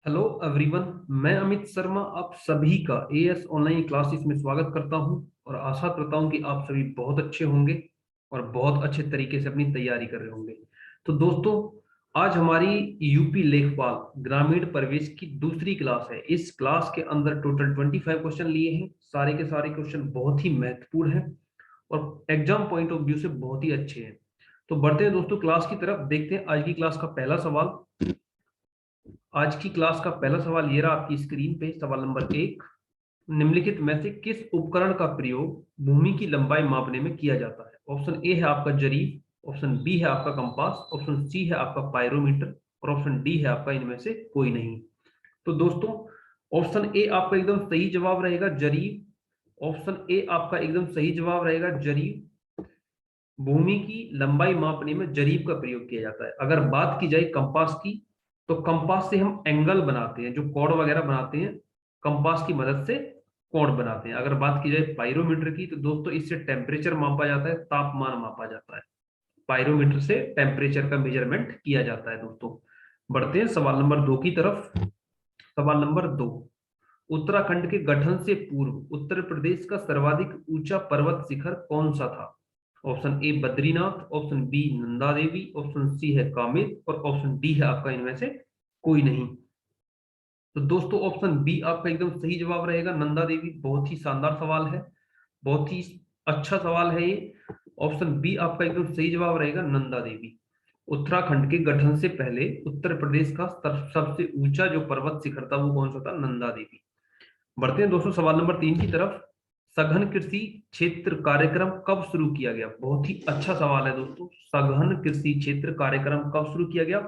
Hello everyone. मैं अमित शर्मा आप सभी का एएस ऑनलाइन क्लासेस में स्वागत करता हूं और आशा करता हूं कि आप सभी बहुत अच्छे होंगे और बहुत अच्छे तरीके से अपनी तैयारी कर रहे होंगे। तो दोस्तों, आज हमारी यूपी लेखपाल ग्रामीण प्रवेश की दूसरी क्लास है। इस क्लास के अंदर टोटल 25 क्वेश्चन लिए हैं। सारे के सारे क्वेश्चन बहुत ही महत्वपूर्ण हैं और एग्जाम पॉइंट ऑफ व्यू से बहुत ही अच्छे हैं। तो बढ़ते हैं दोस्तों क्लास की तरफ। देखते हैं आज की क्लास का पहला सवाल। आज की क्लास का पहला सवाल ये रहा आपकी स्क्रीन पे। सवाल नंबर 1, निम्नलिखित में से किस उपकरण का प्रयोग भूमि की लंबाई मापने में किया जाता है? ऑप्शन ए है आपका जरीब, ऑप्शन बी है आपका कंपास, ऑप्शन सी है आपका पायरोमीटर और ऑप्शन डी है आपका इनमें से कोई नहीं। तो दोस्तों, ऑप्शन ए आपका एकदम सही जवाब रहेगा, जरीब। ऑप्शन ए आपका एकदम सही जवाब रहेगा, जरीब। भूमि की लंबाई मापने में जरीब का प्रयोग किया जाता है। अगर बात की जाए कंपास की, तो कंपास से हम एंगल बनाते हैं, जो कोण वगैरह बनाते हैं, कंपास की मदद से कोण बनाते हैं। अगर बात की जाए पायरोमीटर की, तो दोस्तों इससे टेम्परेचर मापा जाता है, तापमान मापा जाता है। पायरोमीटर से टेम्परेचर का मेजरमेंट किया जाता है। दोस्तों बढ़ते हैं सवाल नंबर 2 की तरफ। सवाल नंबर 2, उत्तराखंड के गठन से पूर्व उत्तर प्रदेश का सर्वाधिक ऊंचा पर्वत शिखर कौन सा था? Option A Badrinath, option B Nanda Devi, option C है कामेर और ऑप्शन डी है आपका इनमें से कोई नहीं। तो दोस्तों ऑप्शन बी आपका एकदम सही जवाब रहेगा, नंदा देवी। बहुत ही शानदार सवाल है, बहुत ही अच्छा सवाल है ये। ऑप्शन बी आपका एकदम सही जवाब रहेगा, नंदा देवी। उत्तराखंड के गठन से पहले उत्तर प्रदेश का सबसे ऊंचा जो पर्वत शिखर था वो कौन सा था? नंदा देवी। बढ़ते हैं दोस्तों सवाल नंबर 3 की तरफ। सघन कृषि क्षेत्र कार्यक्रम कब शुरू किया गया? बहुत ही अच्छा सवाल है दोस्तों। सघन कृषि क्षेत्र कार्यक्रम कब शुरू किया गया?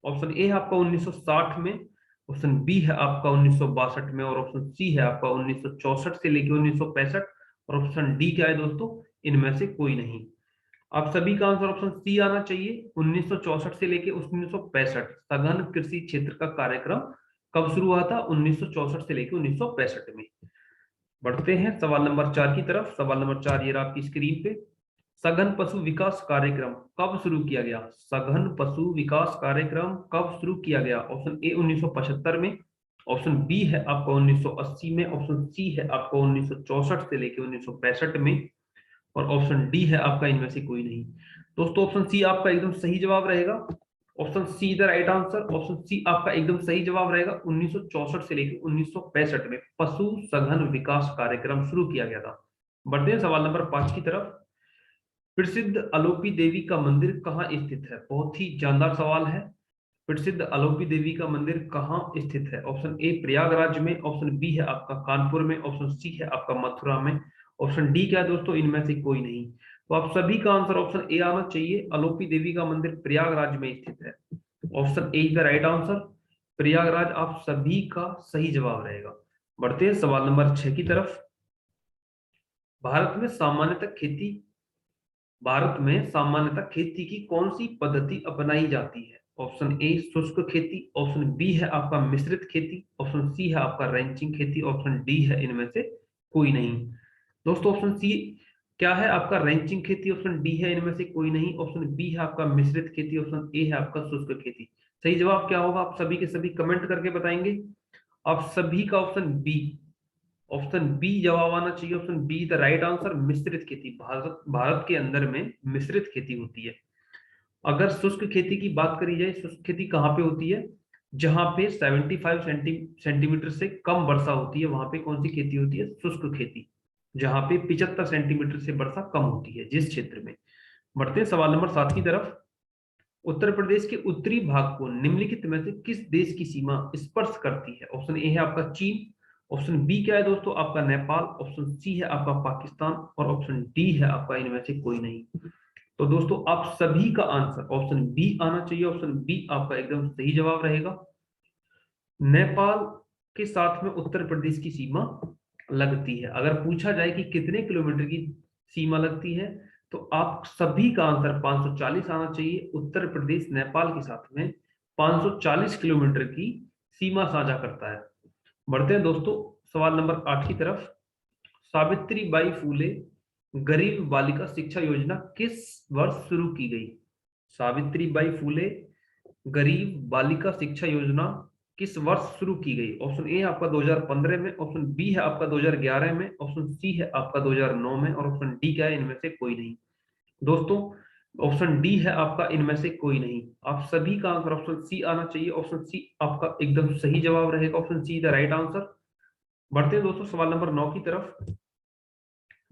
ऑप्शन ए है आपका 1960 में, ऑप्शन बी है आपका 1962 में और ऑप्शन सी है आपका 1964 से लेकर 1965 और ऑप्शन डी क्या है दोस्तों? इनमें से कोई नहीं। आप सभी का आंसर ऑप्शन सी आना चाहिए, 1964 से लेके 1965। सघन कृषि क्षेत्र का कार्यक्रम कब शुरू हुआ था? 1964 से लेके 1965 में। बढ़ते हैं सवाल नंबर 4 की तरफ। सवाल नंबर 4 ये रहा आपकी स्क्रीन पे। सघन पशु विकास कार्यक्रम कब शुरू किया गया? सघन पशु विकास कार्यक्रम कब शुरू किया गया? ऑप्शन ए 1975 में, ऑप्शन बी है आपका 1980 में, ऑप्शन सी है आपका 1964 से लेके 1965 में और ऑप्शन डी है आपका इनमें से कोई नहीं। दोस्तों ऑप्शन सी आपका एकदम सही जवाब रहेगा। Option C the right answer. Option C आपका एकदम सही जवाब रहेगा। 1964 से लेकर 1965 में पशु सघन विकास कार्यक्रम शुरू किया गया था। बढ़ते हैं सवाल नंबर 5 की तरफ। प्रसिद्ध अलोपी देवी का मंदिर कहाँ स्थित है? बहुत ही जानदार सवाल है। प्रसिद्ध अलोपी देवी का मंदिर कहाँ स्थित है? ऑप्शन ए प्रयागराज में, ऑप्शन बी है आपका कानपुर में, ऑप्शन सी है आपका मथुरा में, ऑप्शन डी क्या है दोस्तों? इनमें से कोई नहीं। तो आप सभी का आंसर ऑप्शन ए आना चाहिए, अलोपी देवी का मंदिर प्रयागराज में स्थित है। Option A is the right answer, Prayagraj आप सभी का सही जवाब रहेगा। बढ़ते हैं सवाल नंबर 6 की तरफ। भारत में सामान्यतः खेती भारत में सामान्यतः खेती की कौन सी पद्धति अपनाई जाती है? ऑप्शन ए शुष्क खेती, ऑप्शन बी है आपका मिश्रित खेती, ऑप्शन सी है आपका रैंचिंग खेती, ऑप्शन डी है इनमें से कोई नहीं। दोस्तों ऑप्शन सी क्या है आपका? रैंचिंग खेती। ऑप्शन डी है इनमें से कोई नहीं। ऑप्शन बी है आपका मिश्रित खेती, ऑप्शन ए है आपका शुष्क खेती। सही जवाब क्या होगा? आप सभी के सभी कमेंट करके बताएंगे। आप सभी का ऑप्शन बी, ऑप्शन बी जवाब आना चाहिए। Option B the right answer, मिश्रित खेती। भारत भारत के अंदर में मिश्रित खेती होती है। अगर शुष्क खेती की बात करी जाए, शुष्क खेती कहाँ पे होती है? जहां पे 75 सेंटीमीटर से कम वर्षा होती है, वहां पे कौन सी खेती होती है? शुष्क खेती। जहां पे 75 सेंटीमीटर से वर्षा कम होती है जिस क्षेत्र में। बढ़ते हैं सवाल नंबर 7 की तरफ। उत्तर प्रदेश के उत्तरी भाग को निम्नलिखित में से किस देश की सीमा स्पर्श करती है? ऑप्शन ए है आपका चीन, ऑप्शन बी क्या है दोस्तों? आपका नेपाल, ऑप्शन सी है आपका पाकिस्तान और ऑप्शन डी है आपका इनमें से कोई नहीं। तो दोस्तों आप सभी का आंसर ऑप्शन बी आना चाहिए। ऑप्शन बी आपका एकदम सही जवाब रहेगा। नेपाल के साथ में उत्तर प्रदेश की सीमा लगती है। अगर पूछा जाए कि कितने किलोमीटर की सीमा लगती है, तो आप सभी का आंसर 540 आना चाहिए। उत्तर प्रदेश नेपाल के साथ में 540 किलोमीटर की सीमा साझा करता है। बढ़ते हैं दोस्तों सवाल नंबर 8 की तरफ। सावित्री बाई फूले गरीब बालिका शिक्षा योजना किस वर्ष शुरू की गई? सावित्री बाई फूले गरीब बालिका शिक्षा योजना किस वर्ष शुरू की गई? ऑप्शन ए आपका 2015 में, ऑप्शन बी है आपका 2011 में, ऑप्शन सी है आपका 2009 में, और ऑप्शन डी क्या है? इनमें से कोई नहीं। दोस्तों ऑप्शन डी है आपका इनमें से कोई नहीं। आप सभी का आंसर ऑप्शन सी आना चाहिए। ऑप्शन सी आपका एकदम सही जवाब रहेगा। Option C the right answer. बढ़ते हैं दोस्तों सवाल नंबर 9 की तरफ।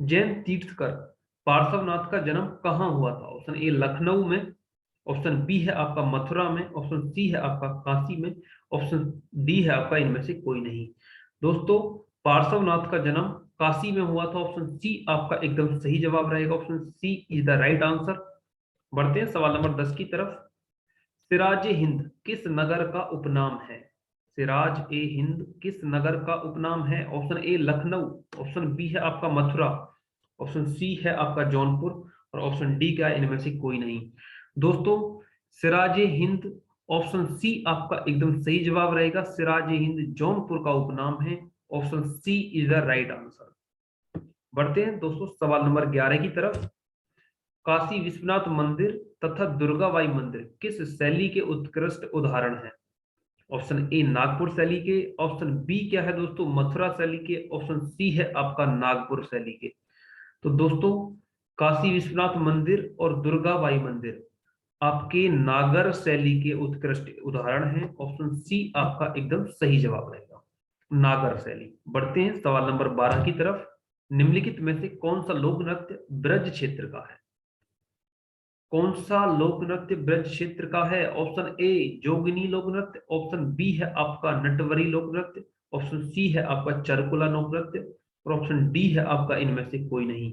जैन तीर्थकर पार्श्वनाथ का जन्म कहाँ हुआ था? ऑप्शन ए लखनऊ में, ऑप्शन बी है आपका मथुरा में, ऑप्शन सी है आपका काशी में, ऑप्शन डी है आपका इनमें से कोई नहीं। दोस्तों पार्श्वनाथ का जन्म काशी में हुआ था। ऑप्शन सी आपका एकदम सही जवाब रहेगा। Option C is the right answer. बढ़ते हैं सवाल नंबर 10 की तरफ। सिराज ए हिंद किस नगर का उपनाम है? सिराज ए हिंद किस नगर का उपनाम है? Option A Lucknow, option B है आपका मथुरा, ऑप्शन सी है आपका जौनपुर, और ऑप्शन डी क्या है? इनमें से कोई नहीं। दोस्तों सिराज ए हिंद ऑप्शन सी आपका एकदम सही जवाब रहेगा। सिराज ए हिंद जौनपुर का उपनाम है। Option C is the right answer. बढ़ते हैं दोस्तों सवाल नंबर 11 की तरफ। काशी विश्वनाथ मंदिर तथा दुर्गाबाई मंदिर किस शैली के उत्कृष्ट उदाहरण हैं? ऑप्शन ए नागपुर शैली के, ऑप्शन बी क्या है दोस्तों? मथुरा शैली के, ऑप्शन सी है आपका नागपुर शैली के। तो दोस्तों काशी विश्वनाथ मंदिर और दुर्गाबाई मंदिर आपके नागर शैली के उत्कृष्ट उदाहरण हैं। ऑप्शन सी आपका एकदम सही जवाब रहेगा, नागर शैली। बढ़ते हैं सवाल नंबर 12 की तरफ। निम्नलिखित में से कौन सा लोक नृत्य ब्रज क्षेत्र का है? कौन सा लोक नृत्य ब्रज क्षेत्र का है? ऑप्शन ए जोगिनी लोक नृत्य, ऑप्शन बी है आपका नटवरी लोक नृत्य, ऑप्शन सी है आपका चरकुला लोक नृत्य, और ऑप्शन डी है आपका इनमें से कोई नहीं।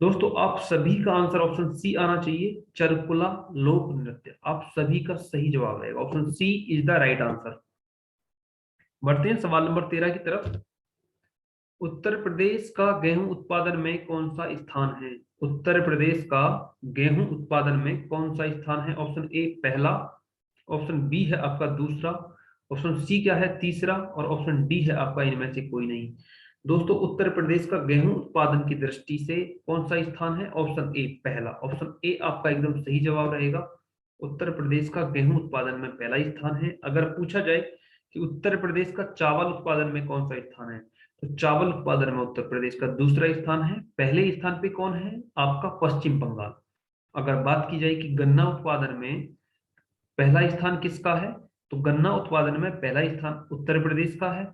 दोस्तों आप सभी का आंसर ऑप्शन सी आना चाहिए, चरकुला लोक नृत्य। आप सभी का सही जवाब रहेगा। Option C is the right answer. बढ़ते हैं सवाल नंबर 13 की तरफ। उत्तर प्रदेश का गेहूं उत्पादन में कौन सा स्थान है? उत्तर प्रदेश का गेहूं उत्पादन में कौन सा स्थान है? ऑप्शन ए पहला, ऑप्शन बी है आपका दूसरा, ऑप्शन सी क्या है? तीसरा, और ऑप्शन डी है आपका इनमें से कोई नहीं। दोस्तों उत्तर प्रदेश का गेहूं उत्पादन की दृष्टि से कौन सा स्थान है? ऑप्शन ए पहला। ऑप्शन ए आपका एकदम सही जवाब रहेगा। उत्तर प्रदेश का गेहूं उत्पादन में पहला स्थान है। अगर पूछा जाए कि उत्तर प्रदेश का चावल उत्पादन में कौन सा स्थान है, तो चावल उत्पादन में उत्तर प्रदेश का दूसरा स्थान है। पहले स्थान पे कौन है? आपका पश्चिम बंगाल। अगर बात की जाए कि गन्ना उत्पादन में पहला स्थान किसका है, तो गन्ना उत्पादन में पहला स्थान उत्तर प्रदेश का है।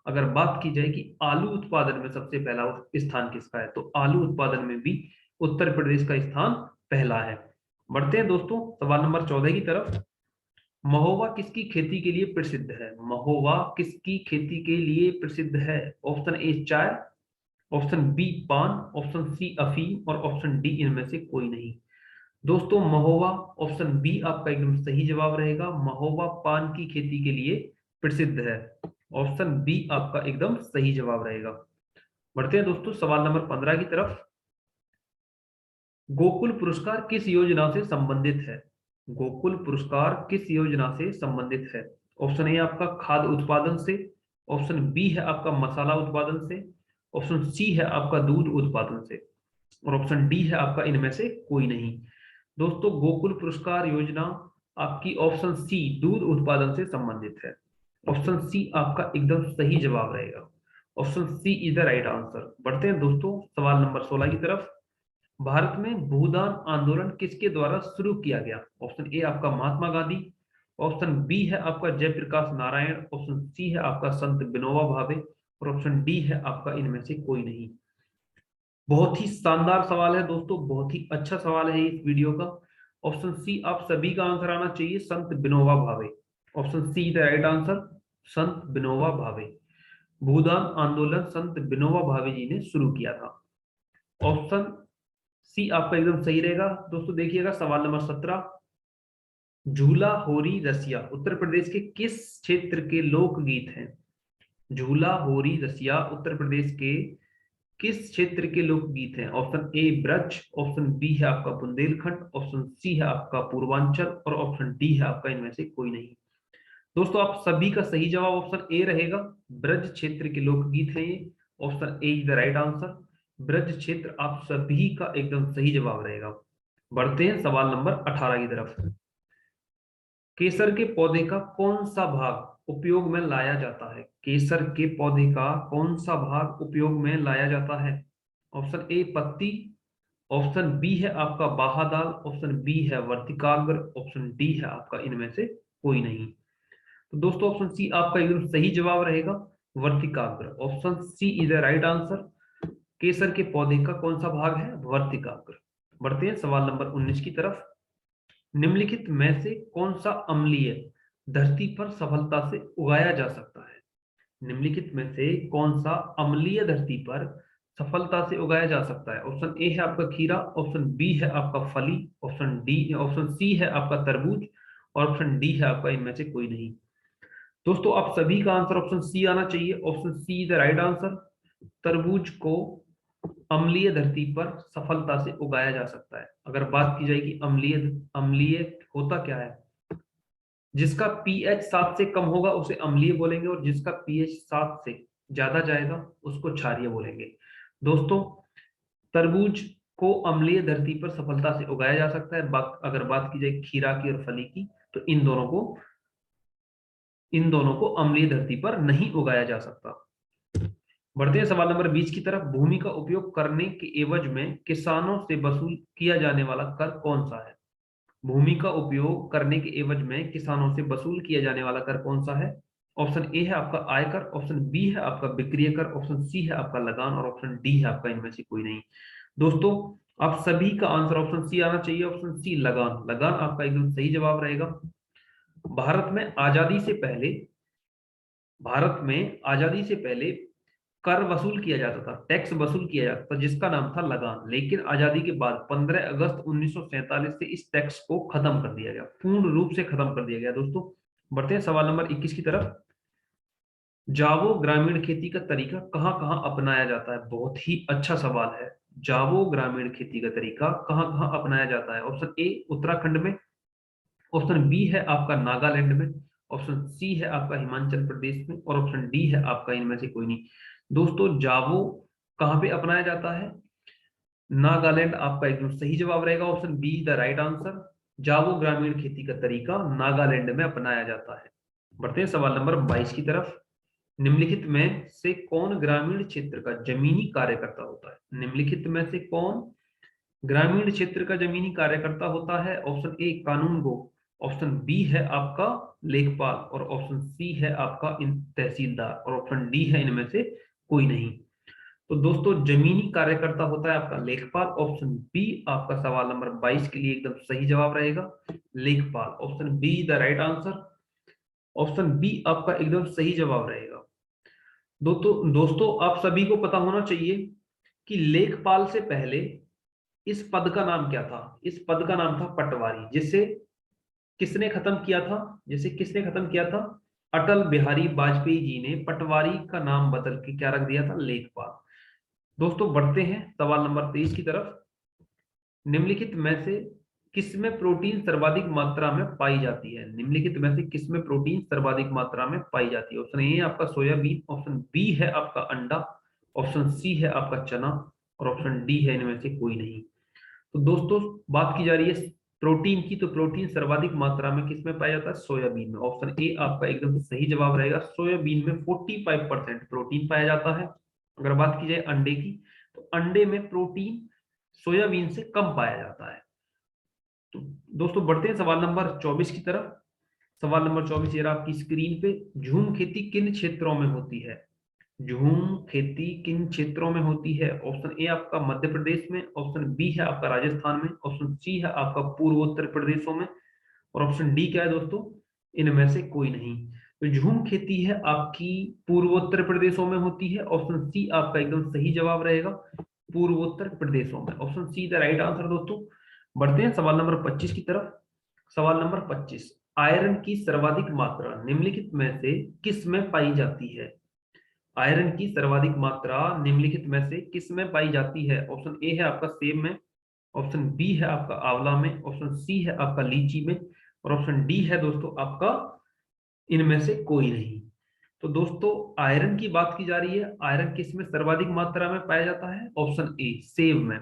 अगर बात की जाए कि आलू उत्पादन में सबसे पहला स्थान किसका है, तो आलू उत्पादन में भी उत्तर प्रदेश का स्थान पहला है। बढ़ते हैं दोस्तों सवाल नंबर 14 की तरफ। महोवा किसकी खेती के लिए प्रसिद्ध है? महोवा किसकी खेती के लिए प्रसिद्ध है? ऑप्शन ए चाय, ऑप्शन बी पान, ऑप्शन सी अफीम, और ऑप्शन डी इनमें से कोई नहीं। दोस्तों महोवा ऑप्शन बी आपका एकदम सही जवाब रहेगा। महोवा पान की खेती के लिए प्रसिद्ध है। ऑप्शन बी आपका एकदम सही जवाब रहेगा। बढ़ते हैं दोस्तों सवाल नंबर 15 की तरफ। गोकुल पुरस्कार किस योजना से संबंधित है? गोकुल पुरस्कार किस योजना से संबंधित है? ऑप्शन ए आपका खाद्य उत्पादन से, ऑप्शन बी है आपका मसाला उत्पादन से, ऑप्शन सी है आपका दूध उत्पादन से, और ऑप्शन डी है आपका इनमें से कोई नहीं। दोस्तों गोकुल पुरस्कार योजना आपकी ऑप्शन सी दूध उत्पादन से संबंधित है। ऑप्शन सी आपका एकदम सही जवाब रहेगा। Option C is the right answer. बढ़ते हैं दोस्तों सवाल नंबर 16 की तरफ। भारत में भूदान आंदोलन किसके द्वारा शुरू किया गया? ऑप्शन ए आपका महात्मा गांधी, ऑप्शन बी है आपका जयप्रकाश नारायण, ऑप्शन सी है आपका संत विनोबा भावे, और ऑप्शन डी है आपका इनमें से कोई नहीं। बहुत ही शानदार सवाल है दोस्तों, बहुत ही अच्छा सवाल है इस वीडियो का। ऑप्शन सी आप सभी का आंसर आना चाहिए, संत Vinoba Bhave. Option C the right answer, संत विनोबा भावे। भूदान आंदोलन संत विनोबा भावे जी ने शुरू किया था। ऑप्शन सी आपका एकदम सही रहेगा। दोस्तों देखिएगा सवाल नंबर 17। झूला होरी रसिया उत्तर प्रदेश के किस क्षेत्र के लोकगीत हैं? झूला होरी रसिया उत्तर प्रदेश के किस क्षेत्र के लोकगीत हैं? Option A Braj, option B है आपका बुंदेलखंड, ऑप्शन सी है आपका पूर्वांचल, और ऑप्शन डी है आपका इनमें से कोई नहीं। दोस्तों आप सभी का सही जवाब ऑप्शन ए रहेगा, ब्रज क्षेत्र के लोकगीत है ये। Option A is the right answer. Braj क्षेत्र आप सभी का एकदम सही जवाब रहेगा। बढ़ते हैं सवाल नंबर 18 की तरफ। केसर के पौधे का कौन सा भाग उपयोग में लाया जाता है? केसर के पौधे का कौन सा भाग उपयोग में लाया जाता है? ऑप्शन ए पत्ती, ऑप्शन बी है आपका बाहादाल, ऑप्शन बी है वर्तिकाग्र, ऑप्शन डी है आपका इनमें से कोई नहीं। तो दोस्तों ऑप्शन सी आपका एकदम सही जवाब रहेगा, वर्तिकाग्र। Option C is the right answer. केसर के पौधे का कौन सा भाग है? वर्तिकाग्र। बढ़ते हैं सवाल नंबर 19 की तरफ। निम्नलिखित में से कौन सा अम्लीय धरती पर सफलता से उगाया जा सकता है? निम्नलिखित में से कौन सा अम्लीय धरती पर सफलता से उगाया जा सकता है? ऑप्शन ए है आपका खीरा, ऑप्शन बी है आपका फली, ऑप्शन सी है आपका तरबूज, और ऑप्शन डी है आपका इनमें से कोई नहीं। दोस्तों आप सभी का आंसर ऑप्शन सी आना चाहिए। Option C is the right answer. तरबूज को अम्लीय धरती पर सफलता से उगाया जा सकता है। अगर बात की जाए कि अम्लीय अम्लीय होता क्या है, जिसका पीएच 7 से कम होगा उसे अम्लीय बोलेंगे, और जिसका पीएच 7 से ज्यादा जाएगा उसको क्षारीय बोलेंगे। दोस्तों तरबूज को अम्लीय धरती पर सफलता से उगाया जा सकता है। अगर बात की जाए खीरा की और फली की, तो इन दोनों को अम्लीय धरती पर नहीं उगाया जा सकता। बढ़ते हैं सवाल नंबर 20 की तरफ। भूमि का उपयोग करने के एवज में किसानों से वसूल किया जाने वाला कर कौन सा है? भूमि का उपयोग करने के एवज में किसानों से वसूल किया जाने वाला कर कौन सा है? ऑप्शन ए है आपका आयकर, ऑप्शन बी है आपका विक्रिय कर, ऑप्शन सी है आपका लगान, और ऑप्शन डी है आपका इनमें से कोई नहीं। दोस्तों आप सभी का आंसर ऑप्शन सी आना चाहिए। ऑप्शन सी लगान। लगान आपका एकदम सही जवाब रहेगा। भारत में आजादी से पहले भारत में आजादी से पहले कर वसूल किया जाता था, टैक्स वसूल किया जाता था, जिसका नाम था लगान। लेकिन आजादी के बाद 15 अगस्त 1947 से इस टैक्स को खत्म कर दिया गया, पूर्ण रूप से खत्म कर दिया गया। दोस्तों बढ़ते हैं सवाल नंबर 21 की तरफ। जावो ग्रामीण खेती का तरीका कहां कहां अपनाया जाता है? बहुत ही अच्छा सवाल है। जावो ग्रामीण खेती का तरीका कहां कहां अपनाया जाता है? ऑप्शन ए उत्तराखंड में, ऑप्शन बी है आपका नागालैंड में, ऑप्शन सी है आपका हिमाचल प्रदेश में, और ऑप्शन डी है आपका इनमें से कोई नहीं। दोस्तों जावो कहां पे अपनाया जाता है? नागालैंड आपका एकदम सही जवाब रहेगा। Option B the right answer. जावो ग्रामीण खेती का तरीका नागालैंड में अपनाया जाता है। बढ़ते हैं सवाल नंबर 22 की तरफ। निम्नलिखित में से कौन ग्रामीण क्षेत्र का जमीनी कार्यकर्ता होता है? निम्नलिखित में से कौन ग्रामीण क्षेत्र का जमीनी कार्यकर्ता होता है? ऑप्शन ए कानून गो, ऑप्शन बी है आपका लेखपाल, और ऑप्शन सी है आपका इन तहसीलदार, और ऑप्शन डी है इनमें से कोई नहीं। तो दोस्तों जमीनी कार्यकर्ता होता है आपका लेखपाल। ऑप्शन बी आपका सवाल नंबर 22 के लिए एकदम सही जवाब रहेगा, लेखपाल। Option B the right answer. Option B आपका एकदम सही जवाब रहेगा। दोस्तों आप सभी को पता होना चाहिए कि लेखपाल से पहले इस पद का नाम क्या था? इस पद का नाम था पटवारी, जिसे किसने खत्म किया था? अटल बिहारी वाजपेयी जी ने पटवारी का नाम बदल के क्या रख दिया था? लेखपाल। दोस्तों बढ़ते हैं सवाल नंबर 23 की तरफ। निम्नलिखित में से किसमें प्रोटीन सर्वाधिक मात्रा में पाई जाती है? निम्नलिखित में से किसमें प्रोटीन सर्वाधिक मात्रा में पाई जाती है? ऑप्शन ए है आपका सोयाबीन, ऑप्शन बी है आपका अंडा, ऑप्शन सी है आपका चना, और ऑप्शन डी है इनमें से कोई नहीं। तो दोस्तों बात की जा रही है प्रोटीन की, तो प्रोटीन सर्वाधिक मात्रा में किसमें पाया जाता है? सोयाबीन में। ऑप्शन ए आपका एकदम सही जवाब रहेगा। सोयाबीन में 45% प्रोटीन पाया जाता है। अगर बात की जाए अंडे की, तो अंडे में प्रोटीन सोयाबीन से कम पाया जाता है। तो दोस्तों बढ़ते हैं सवाल नंबर 24 की तरफ। सवाल नंबर 24 ये रहा आपकी स्क्रीन पे। झूम खेती किन क्षेत्रों में होती है? झूम खेती किन क्षेत्रों में होती है? ऑप्शन ए आपका मध्य प्रदेश में, ऑप्शन बी है आपका राजस्थान में, ऑप्शन सी है आपका पूर्वोत्तर प्रदेशों में, और ऑप्शन डी क्या है दोस्तों? इनमें से कोई नहीं। तो झूम खेती है आपकी पूर्वोत्तर प्रदेशों में होती है। ऑप्शन सी आपका एकदम सही जवाब रहेगा, पूर्वोत्तर प्रदेशों में। Option C the right answer दोस्तों। बढ़ते हैं सवाल नंबर 25 की तरफ। सवाल नंबर 25। आयरन की सर्वाधिक मात्रा निम्नलिखित में से किस में पाई जाती है? आयरन की सर्वाधिक मात्रा निम्नलिखित में से किस में पाई जाती है? ऑप्शन ए है आपका सेब में, ऑप्शन बी है आपका आंवला में, ऑप्शन सी है आपका लीची में, और ऑप्शन डी है दोस्तों आपका इनमें से कोई नहीं। तो दोस्तों आयरन की बात की जा रही है, आयरन किस में सर्वाधिक मात्रा में पाया जाता है? ऑप्शन ए सेब में।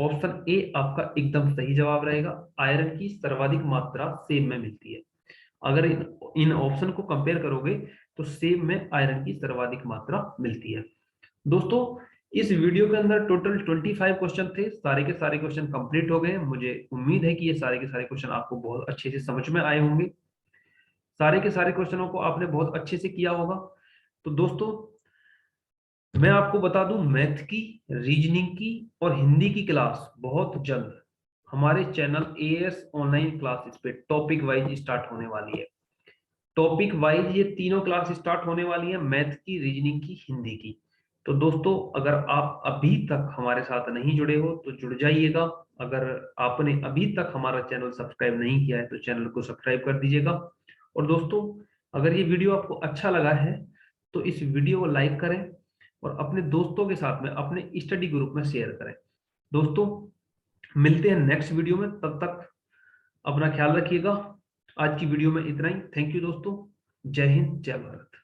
ऑप्शन ए आपका एकदम सही जवाब रहेगा। आयरन की सर्वाधिक मात्रा सेब में मिलती है। अगर इन ऑप्शन को कंपेयर करोगे तो सेब में आयरन की सर्वाधिक मात्रा मिलती है। दोस्तों, इस वीडियो के अंदर टोटल 25 क्वेश्चन थे, सारे के सारे क्वेश्चन कंप्लीट हो गए। मुझे उम्मीद है कि ये सारे के सारे क्वेश्चन आपको बहुत अच्छे से समझ में आए होंगे, सारे के सारे क्वेश्चनों को आपने बहुत अच्छे से किया होगा। तो दोस्तों, मैं आपको बता दूं, मैथ की, रीजनिंग की और हिंदी की क्लास बहुत जल्द हमारे चैनल एएस ऑनलाइन क्लासेस पे टॉपिक वाइज स्टार्ट होने वाली है। टॉपिक वाइज ये तीनों क्लास स्टार्ट होने वाली है, मैथ की, रीजनिंग की, हिंदी की। तो दोस्तों, अगर आप अभी तक हमारे साथ नहीं जुड़े हो तो जुड़ जाइएगा। अगर आपने अभी तक हमारा चैनल सब्सक्राइब नहीं किया है तो चैनल को सब्सक्राइब कर दीजिएगा। और दोस्तों, अगर ये वीडियो आपको अच्छा लगा है तो इस वीडियो को लाइक करें और अपने दोस्तों के साथ में अपने स्टडी ग्रुप में शेयर करें। दोस्तों, मिलते हैं नेक्स्ट वीडियो में, तब तक अपना ख्याल रखिएगा। आज की वीडियो में इतना ही। थैंक यू दोस्तों। जय हिंद, जय भारत।